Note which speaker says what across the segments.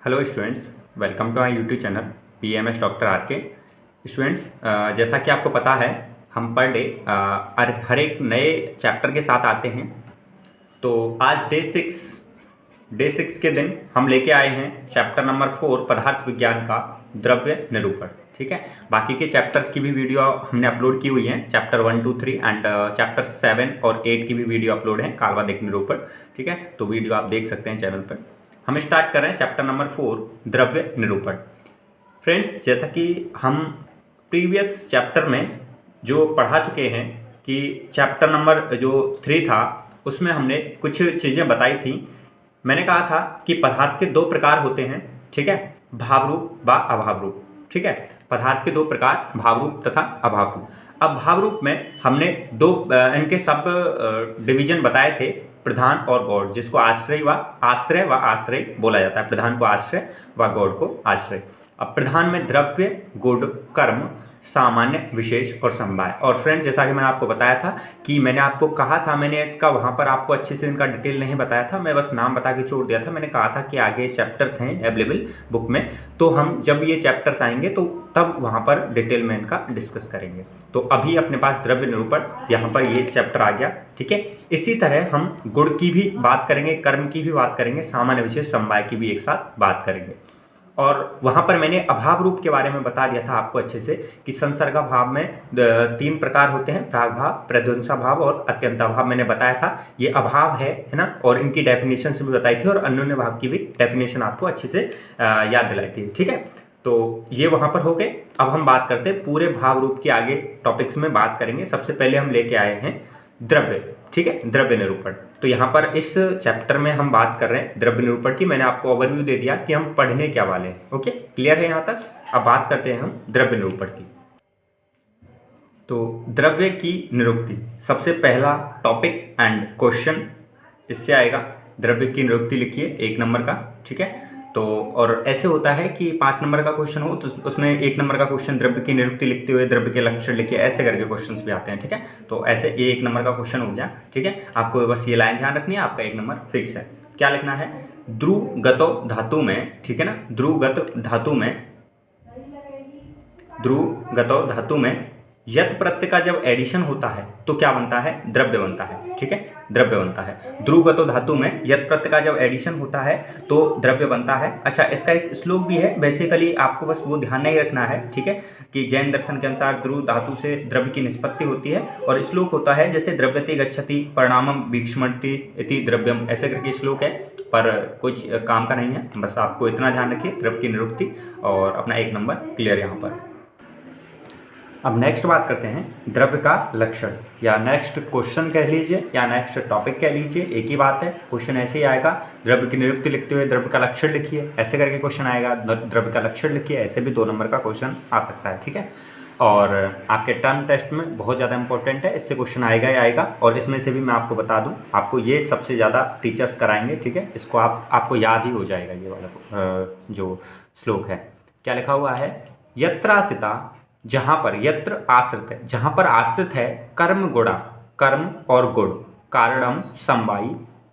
Speaker 1: Hello students, welcome to my YouTube channel PMS doctor R K. Students, जैसा कि आपको पता है हम पर डे हर एक नए चैप्टर के साथ आते हैं। तो आज डे सिक्स के दिन हम लेके आए हैं चैप्टर नंबर 4 पदार्थ विज्ञान का द्रव्य निरूपण। ठीक है, बाकी के चैप्टर्स की भी वीडियो हमने अपलोड की हुई है। चैप्टर 1, 2, 3 एंड चैप्टर 7 और 8 की भी वीडियो अपलोड है, काल्वादिक निरूपण। ठीक है, तो वीडियो आप देख सकते हैं चैनल पर। हम स्टार्ट कर रहे हैं चैप्टर नंबर 4 द्रव्य निरूपण। फ्रेंड्स, जैसा कि हम प्रीवियस चैप्टर में जो पढ़ा चुके हैं कि चैप्टर नंबर जो 3 था उसमें हमने कुछ चीज़ें बताई थी। मैंने कहा था कि पदार्थ के 2 प्रकार होते हैं। ठीक है, भावरूप व अभाव रूप। ठीक है, पदार्थ के 2 प्रकार, भावरूप तथा अभाव रूप। अब भाव रूप में हमने इनके सब डिवीजन बताए थे, प्रधान और गौड़, जिसको आश्रय व आश्रय बोला जाता है। प्रधान को आश्रय व गौड़ को आश्रय। अब प्रधान में द्रव्य, गुण, कर्म, सामान्य, विशेष और समवाय। और फ्रेंड्स, जैसा कि मैंने आपको बताया था कि मैंने आपको कहा था, मैंने इसका वहाँ पर आपको अच्छे से इनका डिटेल नहीं बताया था, मैं बस नाम बता के छोड़ दिया था। मैंने कहा था कि आगे चैप्टर्स हैं अवेलेबल बुक में, तो हम जब ये चैप्टर्स आएंगे तो तब वहाँ पर डिटेल में इनका डिस्कस करेंगे। तो अभी अपने पास द्रव्य निरूपण यहाँ पर ये चैप्टर आ गया। ठीक है, इसी तरह हम गुण की भी बात करेंगे, कर्म की भी बात करेंगे, सामान्य, विशेष, समवाय की भी एक साथ बात करेंगे। और वहाँ पर मैंने अभाव रूप के बारे में बता दिया था आपको अच्छे से कि संसर्गाभाव में 3 प्रकार होते हैं, प्रागभाव, प्रध्वंसाभाव और अत्यंताभाव। मैंने बताया था ये अभाव है ना, और इनकी डेफिनेशन से भी बताई थी और अन्योन्य भाव की भी डेफिनेशन आपको अच्छे से याद दिलाई थी। ठीक है, तो ये वहाँ पर हो गए। अब हम बात करते हैं पूरे भाव रूप के आगे टॉपिक्स में बात करेंगे। सबसे पहले हम लेके आए हैं द्रव्य। ठीक है, द्रव्य निरूपण। तो यहाँ पर इस चैप्टर में हम बात कर रहे हैं द्रव्य निरूपण की। मैंने आपको ओवरव्यू दे दिया कि हम पढ़ने क्या वाले हैं। ओके, क्लियर है यहाँ तक? अब बात करते हैं हम द्रव्य निरूपण की। तो द्रव्य की निरुक्ति, सबसे पहला टॉपिक एंड क्वेश्चन इससे आएगा। द्रव्य की निरुक्ति लिखिए 1 नंबर का। ठीक है, तो और ऐसे होता है कि 5 नंबर का क्वेश्चन हो तो उसमें 1 नंबर का क्वेश्चन द्रव्य की निरुक्ति लिखते हुए द्रव्य के लक्षण लिखिए, ऐसे करके क्वेश्चंस भी आते हैं। ठीक है, तो ऐसे ये 1 नंबर का क्वेश्चन हो गया। ठीक है, आपको बस ये लाइन ध्यान रखनी है, आपका 1 नंबर फिक्स है। क्या लिखना है? ध्रुवगतो धातु में, ठीक है ना, ध्रुवगत धातु में यत प्रत्यय का जब एडिशन होता है तो क्या बनता है? द्रव्य बनता है। ठीक है, द्रव्य बनता है। ध्रुवगतो धातु में यत प्रत्यय का जब एडिशन होता है तो द्रव्य बनता है। अच्छा, इसका एक श्लोक भी है, बेसिकली आपको बस वो ध्यान नहीं रखना है। ठीक है, कि जैन दर्शन के अनुसार ध्रुव धातु से द्रव्य की निष्पत्ति होती है और श्लोक होता है जैसे द्रव्यते गच्छति परिणामम वीक्ष्मणति इति द्रव्यम, ऐसे करके श्लोक है, पर कुछ काम का नहीं है। बस आपको इतना ध्यान रखिए, द्रव्य की निरुक्ति और अपना 1 नंबर क्लियर यहाँ पर। अब नेक्स्ट बात करते हैं द्रव्य का लक्षण, या नेक्स्ट क्वेश्चन कह लीजिए या नेक्स्ट टॉपिक कह लीजिए, एक ही बात है। क्वेश्चन ऐसे ही आएगा, द्रव्य की निरुक्ति लिखते हुए द्रव्य का लक्षण लिखिए, ऐसे करके क्वेश्चन आएगा। द्रव्य का लक्षण लिखिए, ऐसे भी 2 नंबर का क्वेश्चन आ सकता है। ठीक है, और आपके टर्म टेस्ट में बहुत ज़्यादा इंपॉर्टेंट है, इससे क्वेश्चन आएगा ही आएगा। और इसमें से भी मैं आपको बता दूँ, आपको ये सबसे ज़्यादा टीचर्स कराएंगे। ठीक है, इसको आपको याद ही हो जाएगा ये वाला जो श्लोक है। क्या लिखा हुआ है? यत्रासिता, जहाँ पर, यत्र आश्रित है, जहाँ पर आश्रित है, कर्म गुणा, कर्म और गुण, कारणम समवायी,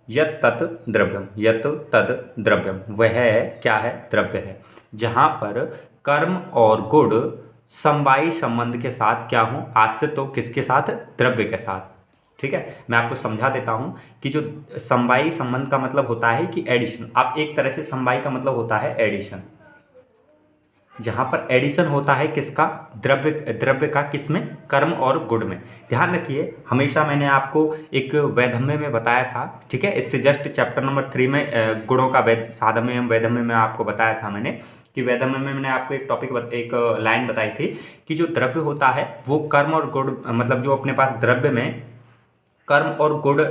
Speaker 1: यत तत् द्रव्यम, वह क्या है? द्रव्य है। जहाँ पर कर्म और गुण समवायी संबंध के साथ क्या हो? आश्रित हो, किसके साथ? द्रव्य के साथ। ठीक है, मैं आपको समझा देता हूँ कि जो समवायी संबंध का मतलब होता है कि एडिशन। आप एक तरह से समवायी का मतलब होता है एडिशन, जहाँ पर एडिशन होता है किसका? द्रव्य का, किसमें? कर्म और गुण में। ध्यान रखिए, हमेशा मैंने आपको एक वैधम्य में बताया था। ठीक है, इससे जस्ट चैप्टर नंबर 3 में गुणों का साधम्य वैधम्य में आपको बताया था मैंने कि वैधम्य में मैंने आपको एक टॉपिक, एक लाइन बताई थी कि जो द्रव्य होता है वो कर्म और गुण, मतलब जो अपने पास द्रव्य में कर्म और गुण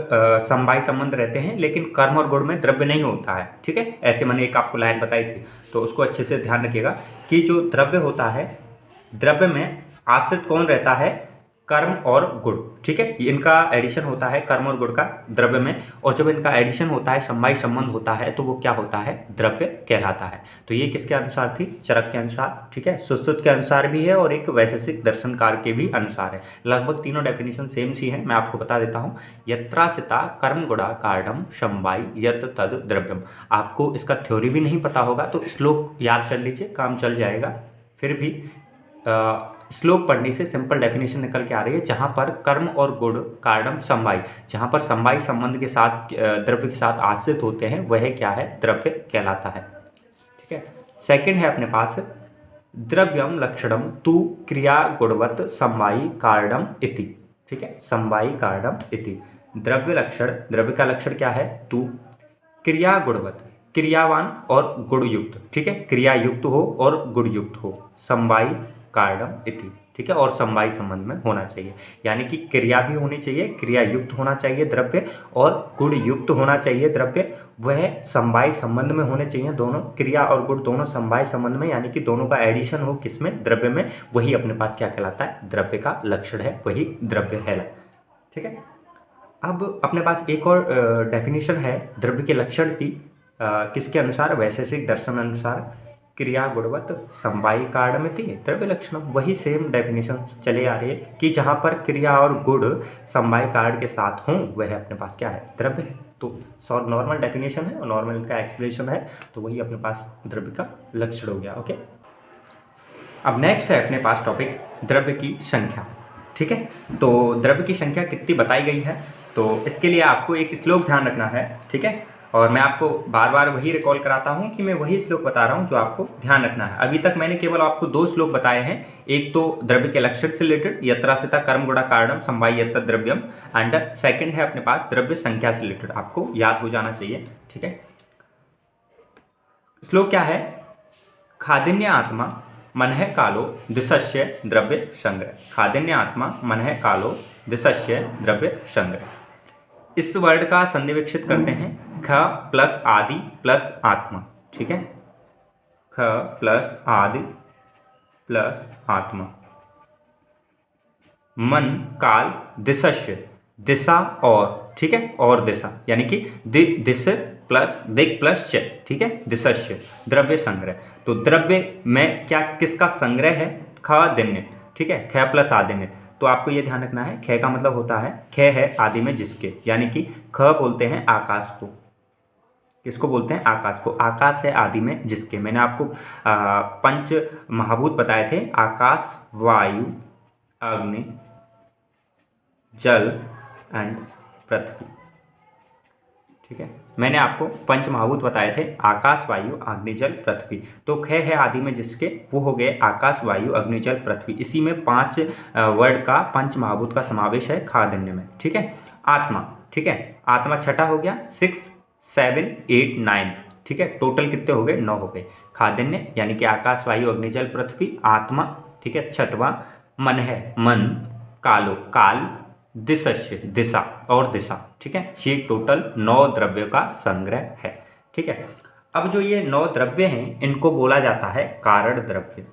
Speaker 1: समवायी संबंध रहते हैं, लेकिन कर्म और गुण में द्रव्य नहीं होता है। ठीक है, ऐसे मैंने एक आपको लाइन बताई थी, तो उसको अच्छे से ध्यान रखिएगा कि जो द्रव्य होता है, द्रव्य में आश्रित कौन रहता है? कर्म और गुण, ठीक है। इनका एडिशन होता है कर्म और गुण का द्रव्य में, और जब इनका एडिशन होता है, समवायी संबंध होता है, तो वो क्या होता है, द्रव्य कहलाता है। तो ये किसके अनुसार थी, चरक के अनुसार, ठीक है। सुश्रुत के अनुसार भी है और एक वैशेषिक दर्शनकार के भी अनुसार है। लगभग तीनों डेफिनेशन सेम सी है, मैं आपको बता देता हूँ। यत्रासिता कर्म गुणा कार्डम समवायी यत तद द्रव्यम। आपको इसका थ्योरी भी नहीं पता होगा तो श्लोक याद कर लीजिए, काम चल जाएगा। फिर भी श्लोक पढ़ने से सिंपल डेफिनेशन निकल के आ रही है। जहाँ पर कर्म और गुण कार्डम समवायी, जहाँ पर समवायी संबंध के साथ द्रव्य के साथ आश्रित होते हैं, वह क्या है, द्रव्य कहलाता है, ठीक है। सेकंड है अपने पास द्रव्यम लक्षणम तु क्रिया गुणवत् समवायी कार्डम इति, ठीक है। समवायी कार्डम इति, द्रव्य लक्षण, द्रव्य का लक्षण क्या है, तु क्रिया गुणवत्, क्रियावान और गुणयुक्त, ठीक है। क्रिया युक्त हो और गुणयुक्त हो, समवायी कार्डम इति, ठीक है। और समवायी संबंध में होना चाहिए, यानी कि क्रिया भी होनी चाहिए, क्रिया युक्त होना चाहिए द्रव्य, और गुण युक्त होना चाहिए द्रव्य। वह समवायी संबंध में होने चाहिए, दोनों क्रिया और गुण दोनों समवायी संबंध में, यानी कि दोनों का एडिशन हो किसमें, द्रव्य में। वही अपने पास क्या कहलाता है, द्रव्य का लक्षण है, वही द्रव्य है, ठीक है। अब अपने पास एक और डेफिनेशन है द्रव्य के लक्षण की, किसके अनुसार, वैशेषिक दर्शन अनुसार, क्रिया गुणवत् समवायी कार्डमिति द्रव्य लक्षण। वही सेम डेफिनेशन चले आ रही है कि जहाँ पर क्रिया और गुण समवायी कार्ड के साथ हों, वह अपने पास क्या है, द्रव्य है। तो नॉर्मल डेफिनेशन है और नॉर्मल का एक्सप्लेनेशन है, तो वही अपने पास द्रव्य का लक्षण हो गया, ओके। अब नेक्स्ट है अपने पास टॉपिक द्रव्य की संख्या, ठीक है। तो द्रव्य की संख्या कितनी बताई गई है, तो इसके लिए आपको एक श्लोक ध्यान रखना है, ठीक है। और मैं आपको बार बार वही रिकॉल कराता हूँ कि मैं वही श्लोक बता रहा हूँ जो आपको ध्यान रखना है। अभी तक मैंने केवल आपको 2 श्लोक बताए हैं, एक तो द्रव्य के लक्षण से रिलेटेड, यत्रासिता कर्म गुणा कार्डम समवायी यत द्रव्यम, एंड सेकंड है अपने पास द्रव्य संख्या से रिलेटेड, आपको याद हो जाना चाहिए, ठीक है। श्लोक क्या है, खादिन्य आत्मा मन है कालो दिशस्य द्रव्य संग्रह, खादिन्य आत्मा मन है कालो दिशस्य द्रव्य संग्रह। इस वर्ड का संधि विकसित करते हैं, ख प्लस आदि प्लस आत्मा, ठीक है। ख प्लस आदि प्लस आत्मा, मन काल दिशस्य, दिशा और, ठीक है, और दिशा, यानी कि दिश प्लस दिक प्लस च, ठीक है, दिशस्य द्रव्य संग्रह। तो द्रव्य में क्या, किसका संग्रह है, खादिन्य, ठीक है, ख प्लस आदिन्य। तो आपको ये ध्यान रखना है, ख का मतलब होता है, ख है आदि में जिसके, यानी कि ख बोलते हैं आकाश को, किसको बोलते हैं, आकाश को। आकाश है आदि में जिसके। मैंने आपको 5 महाभूत बताए थे, आकाश, वायु, अग्नि, जल एंड पृथ्वी, ठीक है। मैंने आपको 5 महाभूत बताए थे, आकाश, वायु, अग्नि, जल, पृथ्वी। तो ख है आदि में जिसके, वो हो गए आकाश, वायु, अग्नि, जल, पृथ्वी। इसी में 5 वर्ड का, 5 महाभूत का समावेश है खादिन्य में, ठीक है। आत्मा, ठीक है, आत्मा छठा हो गया, 6 7 8 9, ठीक है। टोटल कितने हो गए, 9 हो गए। खादिन्य यानी कि आकाश, वायु, अग्नि, जल, पृथ्वी, आत्मा, ठीक है, छठवां। मन है, मन, कालो, काल, दिशस्य, दिशा और दिशा, ठीक है। ये टोटल 9 द्रव्यों का संग्रह है, ठीक है। अब जो ये 9 द्रव्य हैं, इनको बोला जाता है कारण द्रव्य,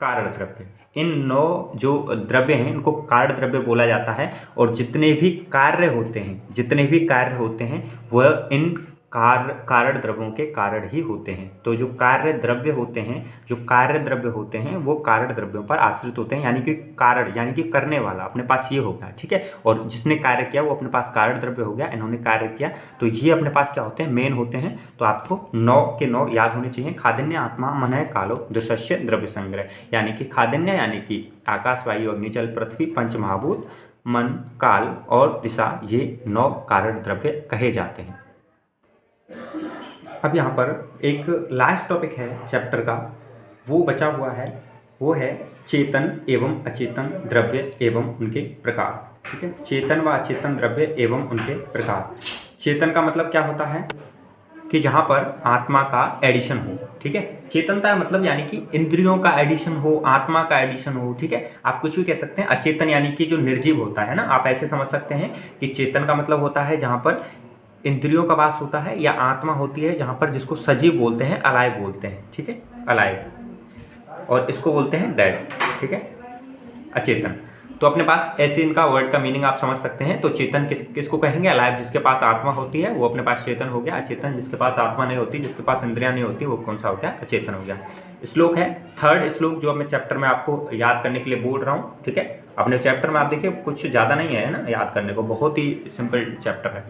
Speaker 1: कारण द्रव्य। इन 9 जो द्रव्य हैं, इनको कारण द्रव्य बोला जाता है। और जितने भी कार्य होते हैं, जितने भी कार्य होते हैं, वह इन कारण द्रव्यों के कारण ही होते हैं। तो जो कार्य द्रव्य होते हैं, जो कार्य द्रव्य होते हैं, वो कारण द्रव्यों पर आश्रित होते हैं, यानी कि कारण, यानी कि करने वाला अपने पास ये होगा, ठीक है। और जिसने कार्य किया वो अपने पास कारण द्रव्य हो गया, इन्होंने कार्य किया, तो ये अपने पास क्या होते हैं, मेन होते हैं। तो आपको 9 के 9 याद होने चाहिए। खादिन्य आत्मा मन है कालो दिशस्य द्रव्य संग्रह, यानी कि खादिन्य यानी कि आकाश, वायु, अग्नि, जल, पृथ्वी, 5 महाभूत, मन, काल और दिशा, ये 9 कारण द्रव्य कहे जाते हैं। अब यहाँ पर एक लास्ट टॉपिक है चैप्टर का, वो बचा हुआ है, वो है चेतन एवं अचेतन द्रव्य एवं उनके प्रकार, ठीक है। चेतन व अचेतन द्रव्य एवं उनके प्रकार। चेतन का मतलब क्या होता है कि जहाँ पर आत्मा का एडिशन हो, ठीक है। चेतनता मतलब यानी कि इंद्रियों का एडिशन हो, आत्मा का एडिशन हो, ठीक है। आप कुछ भी कह सकते हैं। अचेतन यानी कि जो निर्जीव होता है ना, आप ऐसे समझ सकते हैं कि चेतन का मतलब होता है जहाँ पर इंद्रियों का वास होता है, या आत्मा होती है जहाँ पर, जिसको सजीव बोलते हैं, अलाइव बोलते हैं, ठीक है, अलाइव, और इसको बोलते हैं डेड, ठीक है। अचेतन। तो अपने पास ऐसे इनका वर्ड का मीनिंग आप समझ सकते हैं। तो चेतन किसको कहेंगे? अलाइव, जिसके पास आत्मा होती है वो अपने पास चेतन हो गया। अचेतन जिसके पास आत्मा नहीं होती, जिसके पास इंद्रियां नहीं होती, वो कौन सा हो गया? अचेतन हो गया। श्लोक है थर्ड श्लोक जो मैं चैप्टर में आपको याद करने के लिए बोल रहा हूँ, ठीक है। अपने चैप्टर में आप देखिए कुछ ज़्यादा नहीं है ना याद करने को, बहुत ही सिंपल चैप्टर है।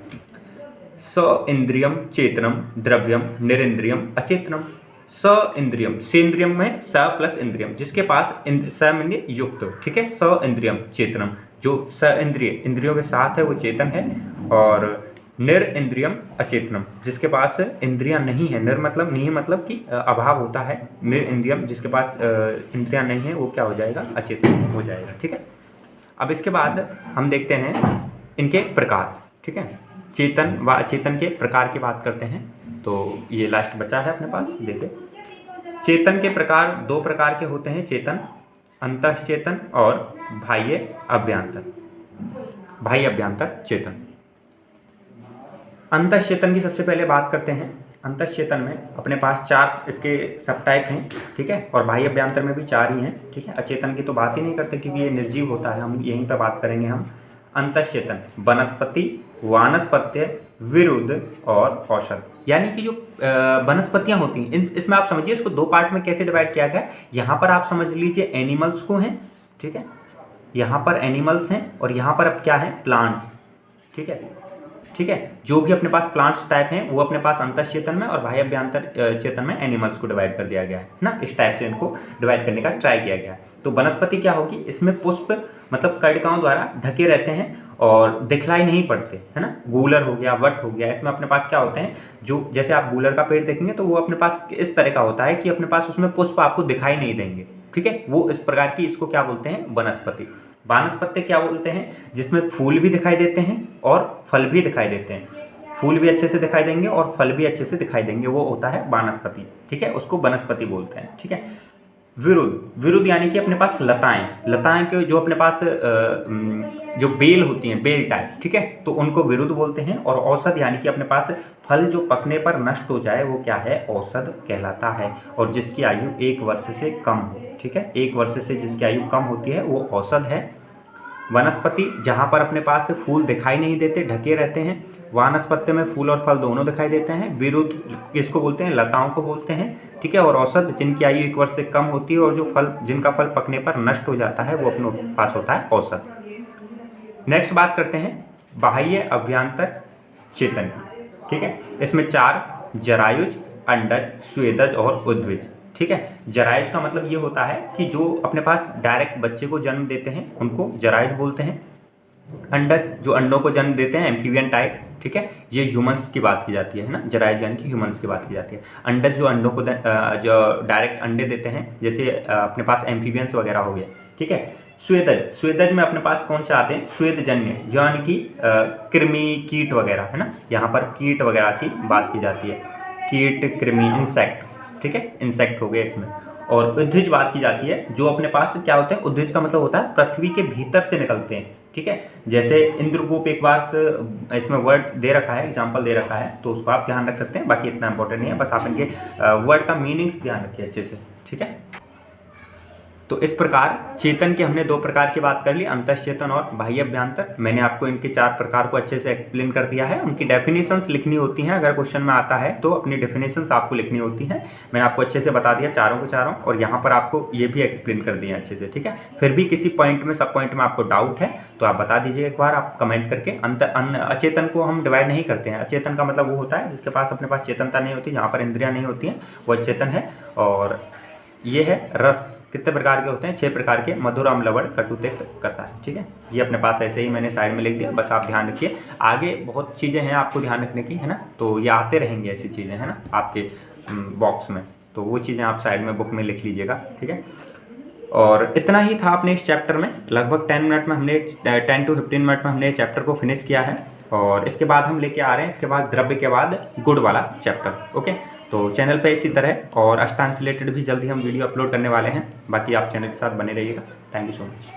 Speaker 1: स इंद्रियम चेतनम द्रव्यम निरिंद्रियम अचेतनम। स इंद्रियम, सेंद्रियम में स प्लस इंद्रियम, जिसके पास स माने युक्त, ठीक है। स इंद्रियम चेतनम, जो स इंद्रिय इंद्रियों के साथ है वो चेतन है। और निर इंद्रियम अचेतनम, जिसके पास इंद्रियां नहीं है। निर मतलब नहीं, मतलब कि अभाव होता है। निर इंद्रियम, जिसके पास इंद्रियां नहीं है वो क्या हो जाएगा? अचेतन हो जाएगा, ठीक है। अब इसके बाद हम देखते हैं इनके प्रकार, ठीक है। चेतन व अचेतन के प्रकार की बात करते हैं। तो ये लास्ट बचा है अपने पास, देखिए। चेतन के प्रकार दो प्रकार के होते हैं, चेतन अंतःचेतन और बाह्य अभ्यंतर। बाह्य अभ्यंतर चेतन। अंतःचेतन की सबसे पहले बात करते हैं। अंतःचेतन में अपने पास 4 इसके सब टाइप हैं, ठीक है। और बाह्य अभ्यंतर में भी 4 ही हैं, ठीक है। अचेतन की तो बात ही नहीं करते क्योंकि ये निर्जीव होता है, हम यहीं पर बात करेंगे हम। अंतःचेतन वनस्पति, वानस्पत्य, विरुद्ध और औषध। यानी कि जो वनस्पतियां होती हैं, इसमें आप समझिए इसको 2 पार्ट में कैसे डिवाइड किया गया है। यहाँ पर आप समझ लीजिए एनिमल्स को हैं, ठीक है। यहाँ पर एनिमल्स हैं और यहाँ पर अब क्या है? प्लांट्स, ठीक है, ठीक है। जो भी अपने पास प्लांट्स टाइप हैं वो अपने पास अंतःचेतन में और बाह्य अभ्यंतर चेतन में एनिमल्स को डिवाइड कर दिया गया है ना। इस टाइप से इनको डिवाइड करने का ट्राई किया गया है। तो वनस्पति क्या होगी? इसमें पुष्प मतलब कर्णिकाओं द्वारा ढके रहते हैं और दिखलाई नहीं पड़ते, है ना। गूलर हो गया, वट हो गया, इसमें अपने पास क्या होते हैं? जो जैसे आप गूलर का पेड़ देखेंगे तो वो अपने पास इस तरह का होता है कि अपने पास उसमें पुष्प आपको दिखाई नहीं देंगे, ठीक है। वो इस प्रकार की, इसको क्या बोलते हैं? वनस्पति। वानस्पत्य क्या बोलते हैं? जिसमें फूल भी दिखाई देते हैं और फल भी दिखाई देते हैं। फूल भी अच्छे से दिखाई देंगे और फल भी अच्छे से दिखाई देंगे, वो होता है वानस्पति, ठीक है। उसको वनस्पति बोलते हैं, ठीक है। विरुद्ध, विरुद्ध यानी कि अपने पास लताएं, लताएं के जो अपने पास जो बेल होती हैं, बेल टाइप, ठीक है, तो उनको विरुद्ध बोलते हैं। और औषध यानी कि अपने पास फल जो पकने पर नष्ट हो जाए वो क्या है? औषध कहलाता है। और जिसकी आयु 1 वर्ष से कम हो, ठीक है, 1 वर्ष से जिसकी आयु कम होती है वो औषध है। वनस्पति जहाँ पर अपने पास फूल दिखाई नहीं देते, ढके रहते हैं। वानस्पत्य में फूल और फल दोनों दिखाई देते हैं। विरुद्ध किसको बोलते हैं? लताओं को बोलते हैं, ठीक है। और औषध जिनकी आयु 1 वर्ष से कम होती है और जो फल, जिनका फल पकने पर नष्ट हो जाता है वो अपने पास होता है औषध। नेक्स्ट बात करते हैं बाह्य अभ्यंतर चेतन, ठीक है। इसमें 4 जरायुज, अंडज, स्वेदज और उद्भिज, ठीक है। जरायुज का मतलब ये होता है कि जो अपने पास डायरेक्ट बच्चे को जन्म देते हैं उनको जरायुज बोलते हैं। अंडज जो अंडों को जन्म देते हैं, एम्फीबियन टाइप, ठीक है। ये ह्यूमंस की बात की जाती है ना, जरायुज यानी कि ह्यूमंस की बात की जाती है। अंडज जो अंडों को जो डायरेक्ट अंडे देते हैं, जैसे अपने पास एम्फीबियंस वगैरह हो गया, ठीक है। स्वेदज, स्वेदज में अपने पास कौन से आते हैं? स्वेदजन्य, जो यानी कि कृमि, कीट वगैरह, है ना। यहाँ पर कीट वगैरह की बात की जाती है, कीट, कृमि, इंसेक्ट, ठीक है, इंसेक्ट हो गए इसमें। और उद्भिज बात की जाती है, जो अपने पास क्या होते हैं? उद्भिज का मतलब होता है पृथ्वी के भीतर से निकलते हैं, ठीक है। जैसे इंद्रगुप्त एक बार इसमें वर्ड दे रखा है, एग्जाम्पल दे रखा है, तो उसको आप ध्यान रख सकते हैं। बाकी इतना इंपॉर्टेंट नहीं है, बस आप इनके वर्ड का मीनिंग्स ध्यान रखिए अच्छे से, ठीक है। तो इस प्रकार चेतन के हमने 2 प्रकार की बात कर ली, अंतःचेतन और बाह्य अभ्यंतर। मैंने आपको इनके 4 प्रकार को अच्छे से एक्सप्लेन कर दिया है। उनकी डेफिनेशंस लिखनी होती हैं, अगर क्वेश्चन में आता है तो अपनी डेफिनेशंस आपको लिखनी होती हैं। मैंने आपको अच्छे से बता दिया चारों के चारों, और यहाँ पर आपको ये भी एक्सप्लेन कर दिया अच्छे से, ठीक है। फिर भी किसी पॉइंट में, सब पॉइंट में आपको डाउट है तो आप बता दीजिए एक बार, आप कमेंट करके। अचेतन को हम डिवाइड नहीं करते हैं। अचेतन का मतलब वो होता है जिसके पास अपने पास चेतनता नहीं होती, जहाँ पर इंद्रियाँ नहीं होती हैं, वो अचेतन है। और ये है रस, कितने प्रकार के होते हैं? 6 प्रकार के, मधुर, अम्ल, लवण, कटु, तिक्त, कसाय, ठीक है। ये अपने पास ऐसे ही मैंने साइड में लिख दिया, बस आप ध्यान रखिए। आगे बहुत चीज़ें हैं आपको ध्यान रखने की, है ना। तो ये आते रहेंगे ऐसी चीज़ें, है ना, आपके बॉक्स में, तो वो चीज़ें आप साइड में बुक में लिख लीजिएगा, ठीक है। और इतना ही था अपने इस चैप्टर में। लगभग 10 मिनट में हमने 10 to 15 मिनट में हमने चैप्टर को फिनिश किया है। और इसके बाद हम लेके आ रहे हैं, इसके बाद द्रव्य के बाद गुण वाला चैप्टर, ओके। तो चैनल पे इसी तरह और अष्टांग से रिलेटेड भी जल्दी हम वीडियो अपलोड करने वाले हैं। बाकी आप चैनल के साथ बने रहिएगा। Thank you so much.